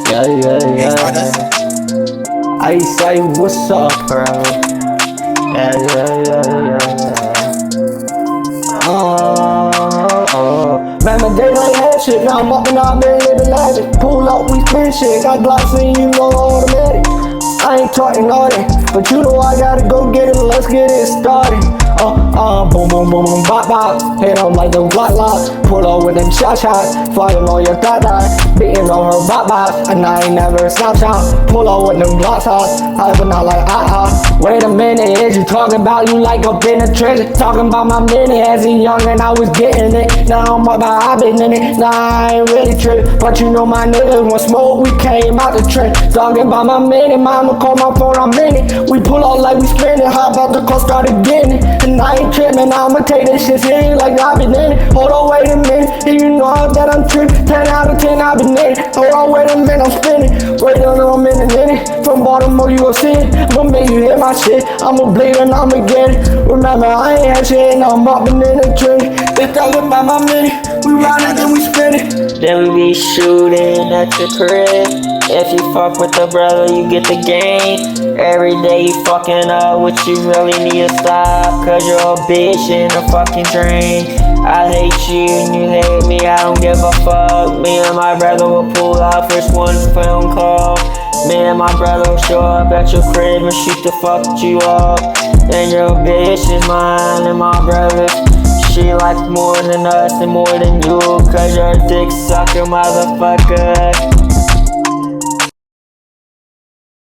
Yeah. I say, what's up, bro? Yeah. Man, my day like that shit. Now I'm up and I've been living lavish. Pull up, we spin shit. Got Glocks and you know automatic. I ain't talking all that, but you know I gotta go get it. Let's get it started. Boom, boom, boom, boom, bop, bop. Hit 'em like the block lock. Pull up with them shots. Flying on your thought, beating on her bop, bop. And I ain't never snapshot. Pull up with them blocks hot. I but not like Wait a minute, is you talking about you like up in the treasure? Talking about my minute as a young and I was getting it. Now I'm up, I been in it. Nah, I ain't really trippin', but you know my niggas want smoke. We came out the trend. Talking about my minute, mama call my phone, I'm in it. We pull up like we spin it. How about the car started getting it? And I ain't trippin', I'ma take this shit serious like I been in it. Hold on, wait a minute, and you know that I'm trippin'. 10 out of 10, I been in it. Hold on, wait a minute, I'm spinning. Wait on, I'm in it. From Baltimore, you gon' see it. I'ma make you hit my shit. I'ma bleed and I'ma get it. Remember, I ain't had shit, and I'm up in the tree. They talking about my minute. We riding, then we spin it. Then we be shooting at your crib. If you fuck with the brother, you get the game. Every day you fucking up, what you really need to stop. Cause you're a bitch and a fucking drain. I hate you and you hate me, I don't give a fuck. Me and my brother will pull out first one phone call. Me and my brother will show up at your crib and shoot the fuck you up. And your bitch is mine and my brother. She like more than us and more than you. Cause you're a dick sucker motherfucker.